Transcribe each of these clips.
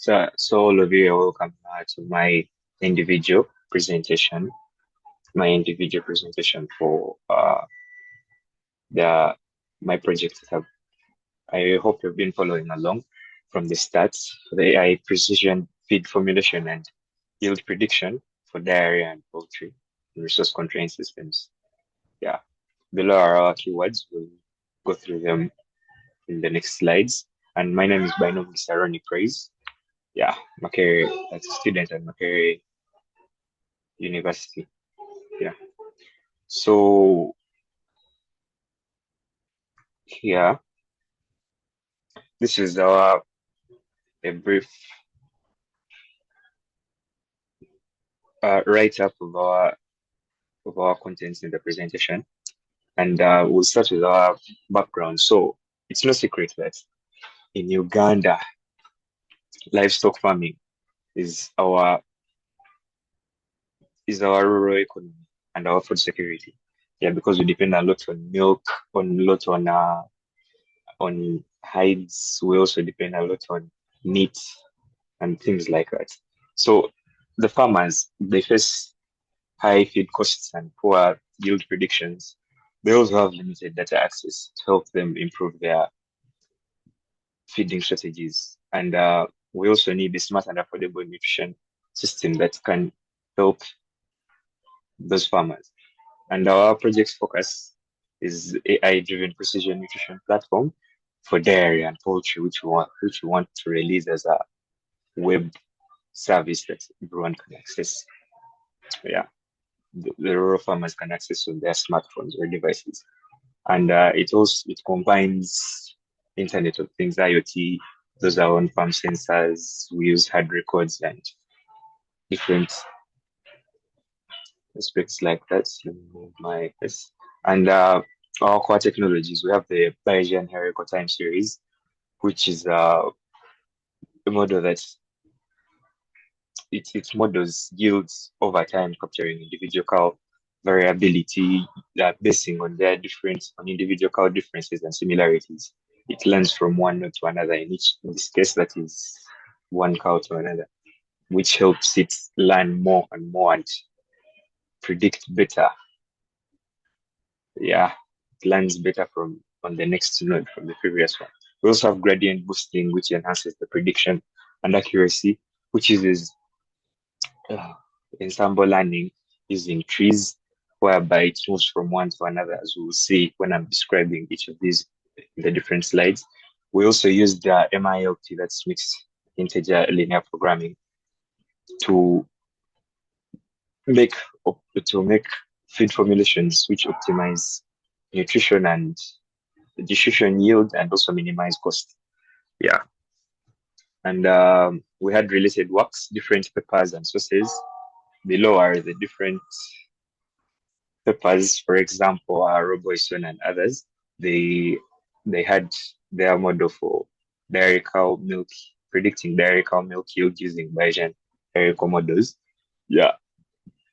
So all of you are welcome to individual presentation, my individual presentation for the my project. I hope you've been following along from the stats for the AI precision feed formulation and yield prediction for dairy and poultry and resource constraint systems. Yeah, below are our keywords. We'll go through them in the next slides. And my name is by no means Ronnie Praise. Yeah, Makere, as a student at Makere University. Yeah. So here, this is our a brief write-up of our contents in the presentation, and we'll start with our background. So it's no secret that in Uganda, livestock farming is our rural economy and our food security. Yeah, because we depend a lot on milk, on hides. We also depend a lot on meat and things like that. So the farmers, they face high feed costs and poor yield predictions. They also have limited data access to help them improve their feeding strategies. And we also need a smart and affordable nutrition system that can help those farmers. And our project's focus is AI-driven precision nutrition platform for dairy and poultry, which we want to release as a web service that everyone can access. Yeah, the rural farmers can access on their smartphones or devices, and it combines Internet of Things (IoT). Those are on farm sensors. We use hard records and different aspects like that. Let me move my yes. And our core technologies, we have the Bayesian hierarchical time series, which is a model that it models yields over time, capturing individual cow variability, basing on their different on individual cow differences and similarities. It learns from one node to another. In this case, that is one cow to another, which helps it learn more and more and predict better. Yeah, it learns better from on the next node from the previous one. We also have gradient boosting, which enhances the prediction and accuracy, which uses uh, ensemble learning using trees, whereby it moves from one to another, as we'll see when I'm describing each of these in the different slides. We also use the MILT, that's mixed integer linear programming, to make to make feed formulations which optimize nutrition and distribution yield and also minimize cost. Yeah. And we had related works, different papers and sources. Below are the different papers, for example, Roboyson and others. They they had their model for dairy cow milk, predicting dairy cow milk yield using Bayesian hierarchical models. Yeah,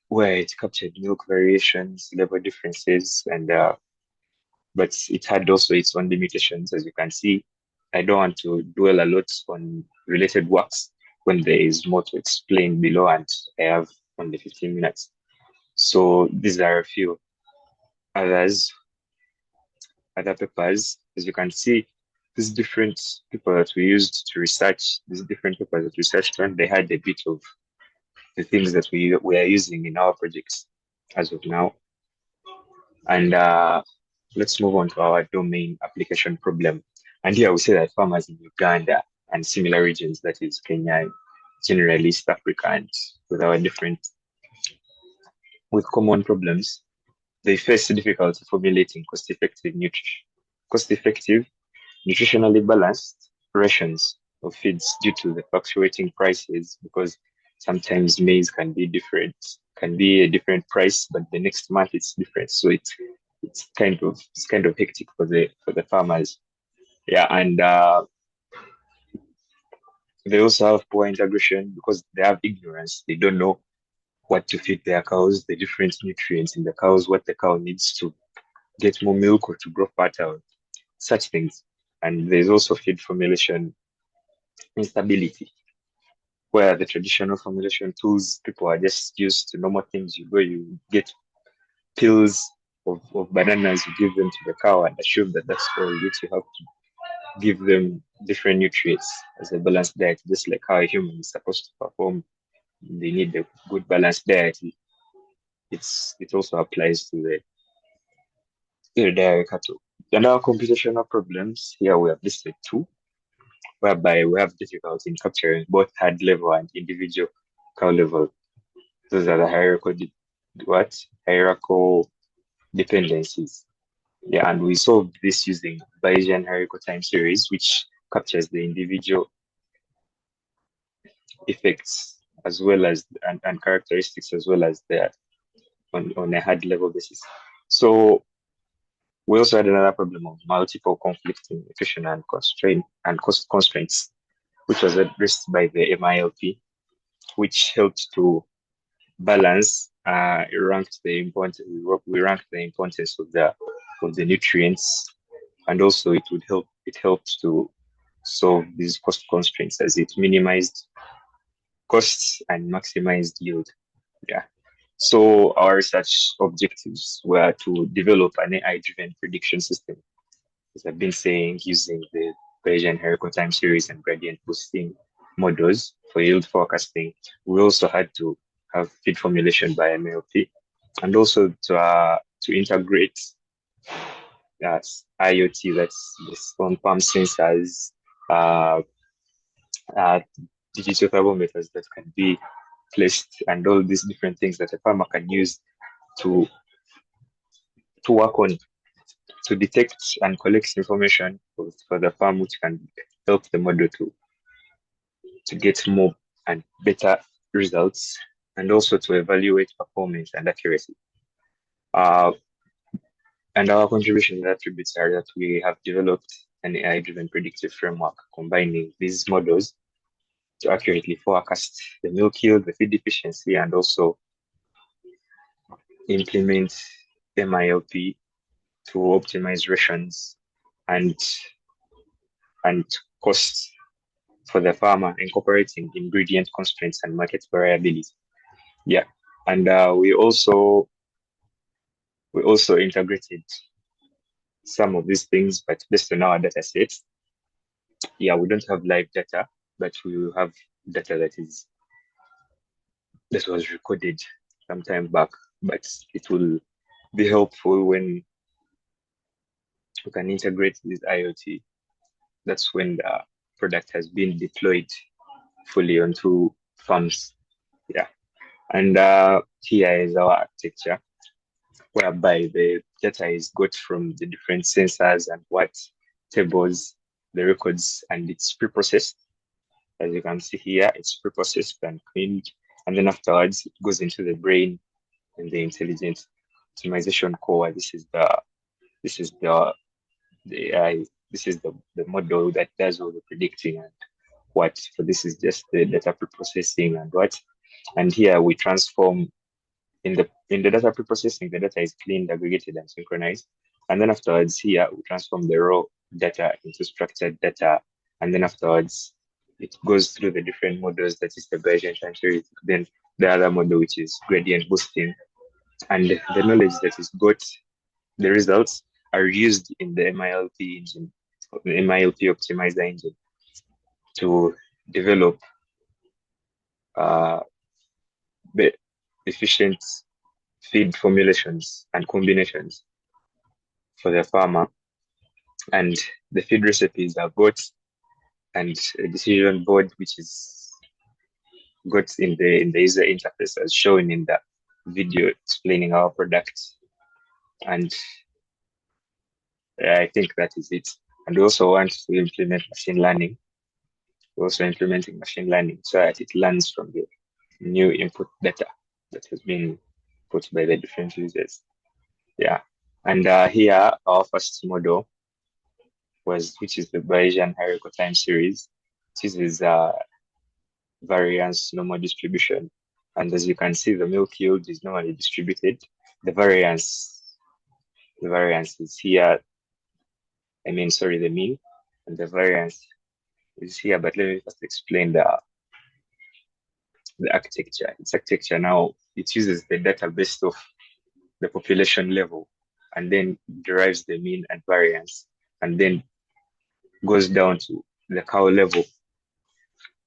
where it captured milk variations, level differences, and but it had also its own limitations, as you can see. I don't want to dwell a lot on related works when there is more to explain below, and I have only 15 minutes. So these are a few others, other papers. As you can see, these different people that we used to research, these different papers that we researched on, they had a bit of the things that we are using in our projects as of now. And let's move on to our domain application problem. And here we say that farmers in Uganda and similar regions, that is Kenya, generally East Africa, and with our different, with common problems, they face difficulty formulating cost-effective, nutritionally balanced rations of feeds due to the fluctuating prices, because sometimes maize can be a different price, but the next month it's different. So it's kind of hectic for the farmers. Yeah, and they also have poor integration because they have ignorance. They don't know what to feed their cows, the different nutrients in the cows, what the cow needs to get more milk or to grow fatter, such things. And there's also feed formulation instability. where the traditional formulation tools people are just used to normal things. You go, you get peels of bananas, you give them to the cow and assume that that's all. Yet you have to give them different nutrients as a balanced diet, just like how a human is supposed to perform. They need a good balanced diet. It also applies to the dairy cattle. And our computational problems here we have listed two, whereby we have difficulty in capturing both herd level and individual cow level. Those are the hierarchical dependencies. Yeah, and we solved this using Bayesian hierarchical time series, which captures the individual effects as well as and characteristics as well as the on a hard level basis. So we also had another problem of multiple conflicting nutrition and constraint and cost constraints, which was addressed by the MILP, which helped to balance. We ranked the importance of the nutrients, and also it helped to solve these cost constraints as it minimized costs and maximized yield. Yeah. So our research objectives were to develop an AI-driven prediction system, as I've been saying, using the Bayesian hierarchical time series and gradient boosting models for yield forecasting. We also had to have feed formulation by MLP, and also to integrate IoT, that's this on farm sensors, uh, uh, digital thermometers that can be placed, and all these different things that a farmer can use to work on, to detect and collect information for the farm, which can help the model to get more and better results, and also to evaluate performance and accuracy. Uh, and our contribution attributes are that we have developed an AI-driven predictive framework combining these models to accurately forecast the milk yield, the feed efficiency, and also implement MILP to optimize rations and and costs for the farmer, incorporating ingredient constraints and market variability. Yeah, and we also integrated some of these things, but based on our data sets. Yeah, we don't have live data, but we have data that was recorded some time back. But it will be helpful when we can integrate this IoT. That's when the product has been deployed fully onto farms. Yeah. And here is our architecture, whereby the data is got from the different sensors and what tables, the records, and it's pre-processed. As you can see here, it's pre-processed and cleaned, and then afterwards it goes into the brain and the intelligent optimization core. This is the AI. This is the model that does all the predicting and what. So this is just the data pre-processing and what. And here we transform in the data pre-processing, the data is cleaned, aggregated, and synchronized. And then afterwards, here we transform the raw data into structured data. And then afterwards, it goes through the different models, that is the Bayesian time series, then the other model, which is gradient boosting. And the knowledge that is got, the results are used in the MILP engine, the MILP optimizer engine, to develop uh, the efficient feed formulations and combinations for the farmer. And the feed recipes are got, and a decision board which is got in the user interface as shown in the video explaining our product. And I think that is it. And we also want to implement machine learning. We're also implementing machine learning so that it learns from the new input data that has been put by the different users. Yeah. And here our first model which is the Bayesian hierarchical time series. This is variance normal distribution. And as you can see, the milk yield is normally distributed. The variance is here. The mean, and the variance is here. But let me first explain the architecture. Its architecture now, it uses the data based of the population level and then derives the mean and variance and then goes down to the cow level.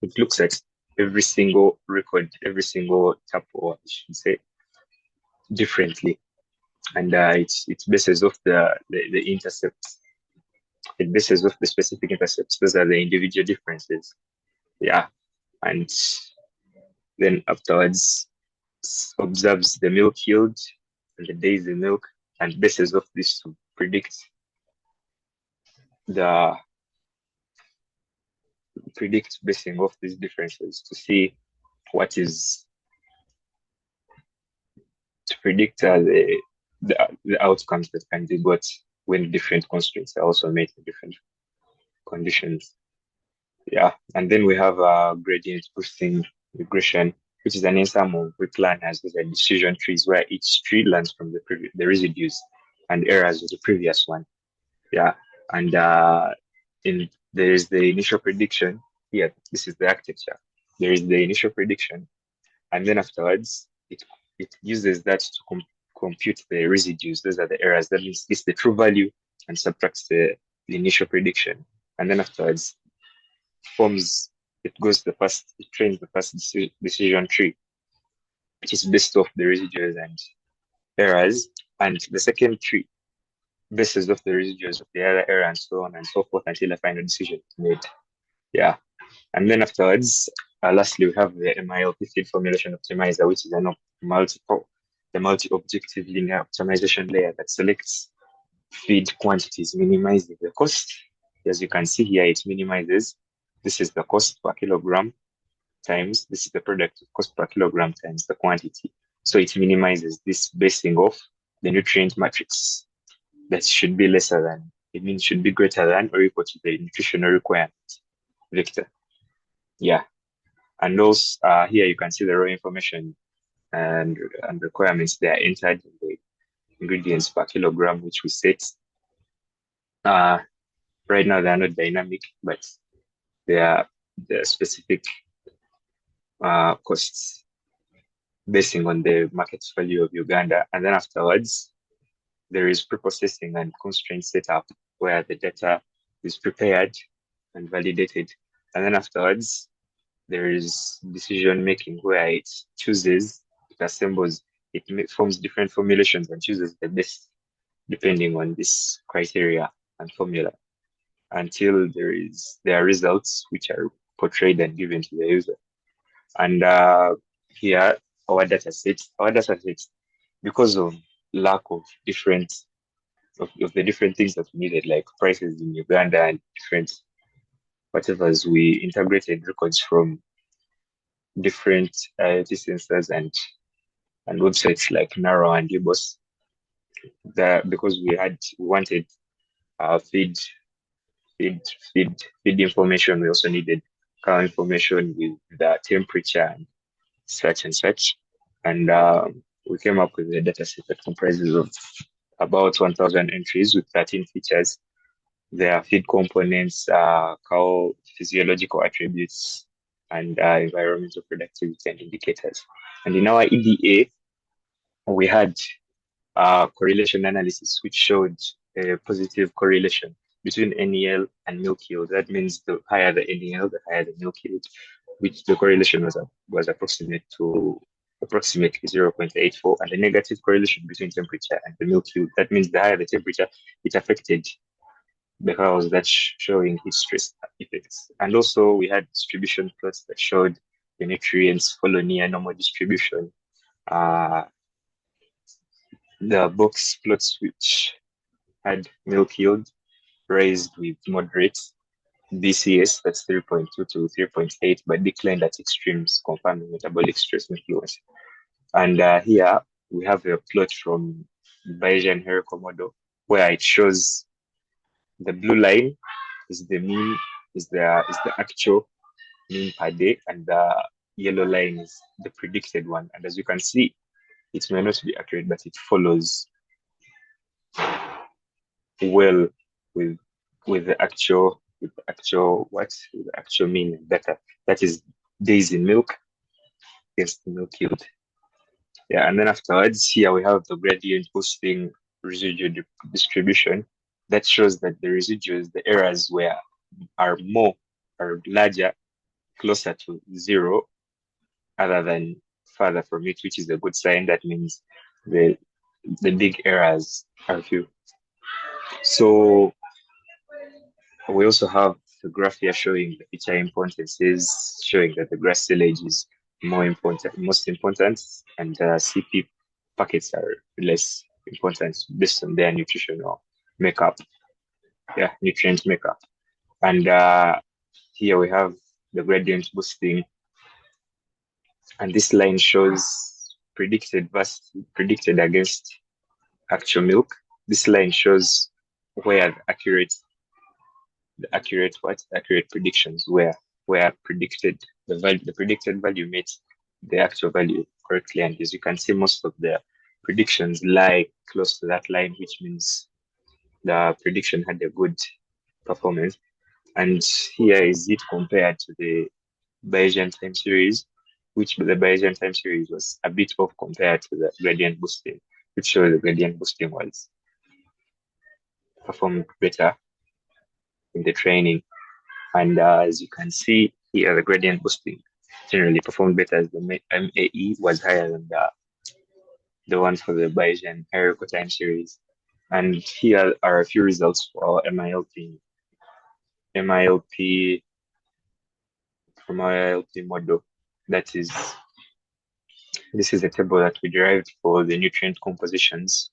It looks at every single record, every single tap, or I should say, differently. And it's bases off the intercepts. It bases off the specific intercepts. Those are the individual differences. Yeah. And then afterwards observes the milk yield and the days in milk and bases off this to predict the basing off these differences to see what is to predict the outcomes that can be got when different constraints are also met in different conditions. Yeah, and then we have gradient boosting regression, which is an ensemble of weak learners with decision trees where each tree learns from the residues and errors of the previous one. Yeah, and there is the initial prediction. Yeah, this is the architecture. There is the initial prediction, and then afterwards it uses that to compute the residues. Those are the errors. That means it's the true value and subtracts the initial prediction, and then afterwards it goes the first, it trains the first decision tree, which is based off the residuals and errors, and the second tree bases off the residuals of the other error and so on and so forth until a final decision is made. Yeah. And then afterwards, lastly, we have the MILP feed formulation optimizer, which is the multi-objective linear optimization layer that selects feed quantities, minimizing the cost. As you can see here, it minimizes. This is the cost per kilogram times, this is the product of cost per kilogram times the quantity. So it minimizes this basing off the nutrient matrix that should be lesser than, it means should be greater than or equal to the nutritional requirement vector. Yeah. And also here you can see the raw information and requirements. They are entered in the ingredients per kilogram, which we set. Right now they are not dynamic, but they are the specific costs basing on the market value of Uganda. And then afterwards, there is preprocessing and constraint setup where the data is prepared and validated. And then afterwards, there is decision making where it chooses, it assembles, it forms different formulations and chooses the best depending on this criteria and formula until there are results which are portrayed and given to the user. And here, our data sets, because of lack of of the different things that we needed, like prices in Uganda and different whatever's, we integrated records from different IoT sensors and websites like Narrow and Ubos. Because we wanted feed information, we also needed cow information with the temperature and such and such. And we came up with a data set that comprises of about 1,000 entries with 13 features. There are feed components, cow physiological attributes, and environmental productivity and indicators. And in our EDA, we had correlation analysis, which showed a positive correlation between NEL and milk yield. That means the higher the NEL, the higher the milk yield, which the correlation was approximate to approximately 0.84, and the negative correlation between temperature and the milk yield. That means the higher the temperature, it affected the cows that's showing heat stress effects. And also we had distribution plots that showed the nutrients follow near normal distribution. The box plots which had milk yield raised with moderate BCS, that's 3.2 to 3.8, but declined at extremes, confirming metabolic stress influence. And here we have a plot from Bayesian hierarchical model where it shows the blue line is the mean, is the actual mean per day, and the yellow line is the predicted one. And as you can see, it may not be accurate, but it follows well with the actual mean data. That is days in milk against the milk yield. Yeah, and then afterwards, here we have the gradient boosting residual distribution that shows that the residuals, the errors are larger, closer to zero, other than further from it, which is a good sign. That means the the big errors are few. So we also have the graph here showing the feature importances, showing that the grass silage is most important, and CP packets are less important based on their nutritional makeup, nutrient makeup. And here we have the gradient boosting, and this line shows predicted against actual milk. This line shows where accurate predictions where the predicted value meets the actual value correctly. And as you can see, most of the predictions lie close to that line, which means the prediction had a good performance. And here is it compared to the Bayesian time series, which the Bayesian time series was a bit off compared to the gradient boosting, which shows the gradient boosting was performed better in the training. And as you can see here, the gradient boosting generally performed better as the MAE was higher than the one for the Bayesian hierarchical time series. And here are a few results for our MILP from our MILP model. This is a table that we derived for the nutrient compositions,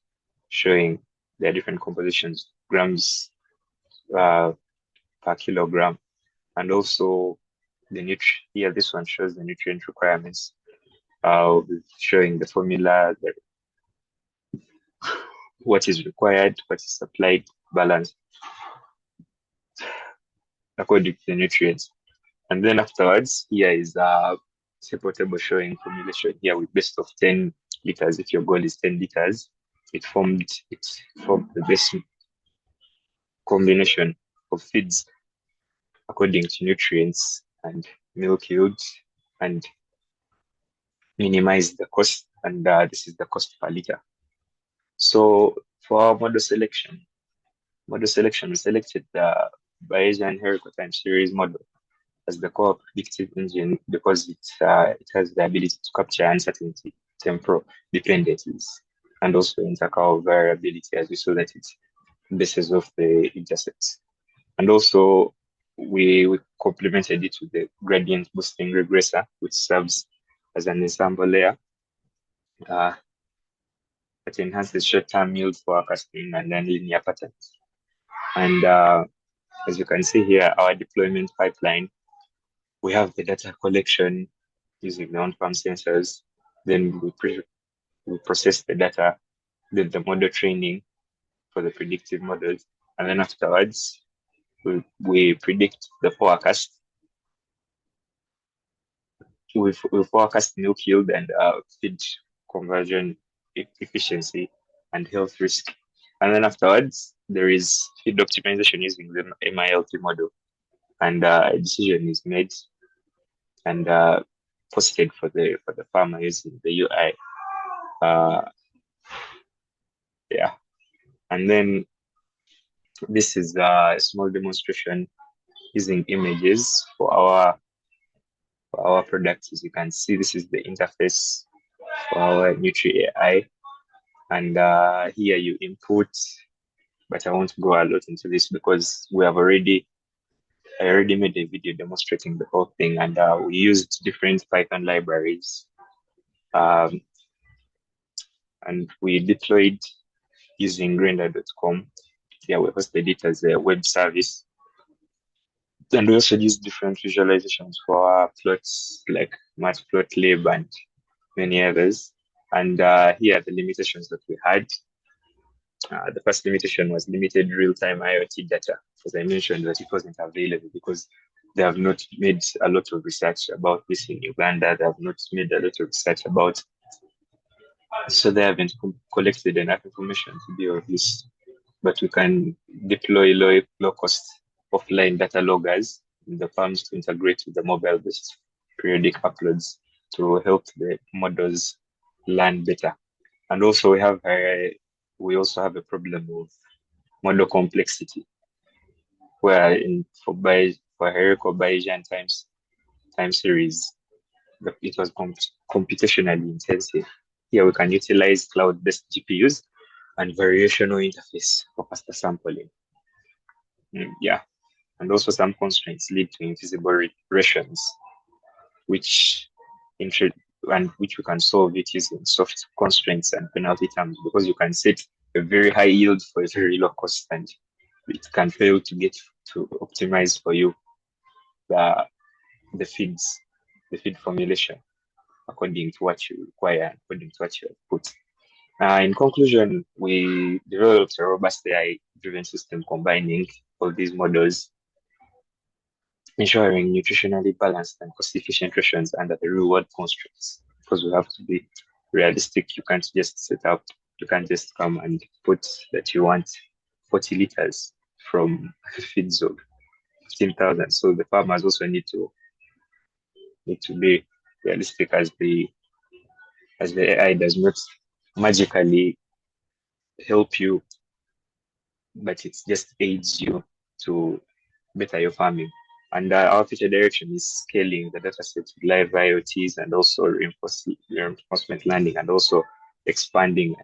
showing their different compositions, grams per kilogram, and also here this one shows the nutrient requirements, showing the formula, what is required, what is supplied, balance according to the nutrients. And then afterwards, here is a simple table showing formulation here with best of 10 liters. If your goal is 10 liters, it formed the best combination of feeds according to nutrients and milk yield, and minimize the cost. And this is the cost per liter. So for our model selection, we selected the Bayesian hierarchical time series model as the core predictive engine because it has the ability to capture uncertainty, temporal dependencies, and also intercal variability, as we saw that it bases off the intercepts. And also we complemented it with the gradient boosting regressor, which serves as an ensemble layer that enhances short-term yield forecasting and then linear patterns. And as you can see here, our deployment pipeline, we have the data collection using the on-farm sensors. Then we process the data, then the model training for the predictive models. And then afterwards, we predict the forecast. We forecast milk yield and feed conversion efficiency and health risk. And then afterwards, there is feed optimization using the MILP model. And a decision is made and posted for the farmer using the UI. And then this is a small demonstration using images for our products. As you can see, this is the interface for our Nutri-AI. And here you input, but I won't go a lot into this because I already made a video demonstrating the whole thing, and we used different Python libraries. And we deployed using render.com. Yeah, we hosted it as a web service. And we also used different visualizations for our plots like matplotlib and many others. And here are the limitations that we had. The first limitation was limited real-time IoT data. As I mentioned, that it wasn't available because they have not made a lot of research about this in Uganda. They have not made a lot of research about, so they haven't collected enough information to be of use. But we can deploy low-cost offline data loggers in the farms to integrate with the mobile-based periodic uploads. to help the models learn better. And also we also have a problem of model complexity, where for hierarchical Bayesian time series, it was computationally intensive. Here we can utilize cloud-based GPUs and variational interface for faster sampling. Yeah, and also some constraints lead to invisible regressions, which intro- which we can solve it using soft constraints and penalty terms, because you can set a very high yield for a very low cost, and it can fail to get to optimize for you the the feeds, the feed formulation according to what you require, according to what you have put. In conclusion, we developed a robust AI-driven system combining all these models, ensuring nutritionally balanced and cost-efficient rations under the real-world constraints. Because we have to be realistic, you can't just come and put that you want 40 liters from feeds of 15,000. So the farmers also need to be realistic, as the AI does not magically help you, but it just aids you to better your farming. And our future direction is scaling the dataset with live IoTs, and also reinforcement learning, and also expanding.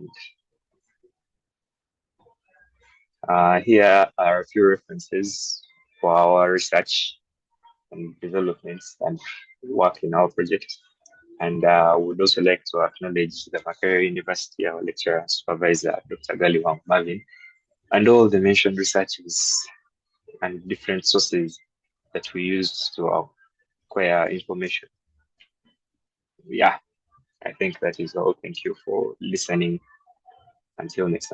And here are a few references for our research and developments and work in our project. And would also like to acknowledge the Makerere University, our lecturer and supervisor, Dr. Galiwang Marvin, and all the mentioned researches and different sources that we use to acquire information. Yeah, I think that is all. Thank you for listening. Until next time.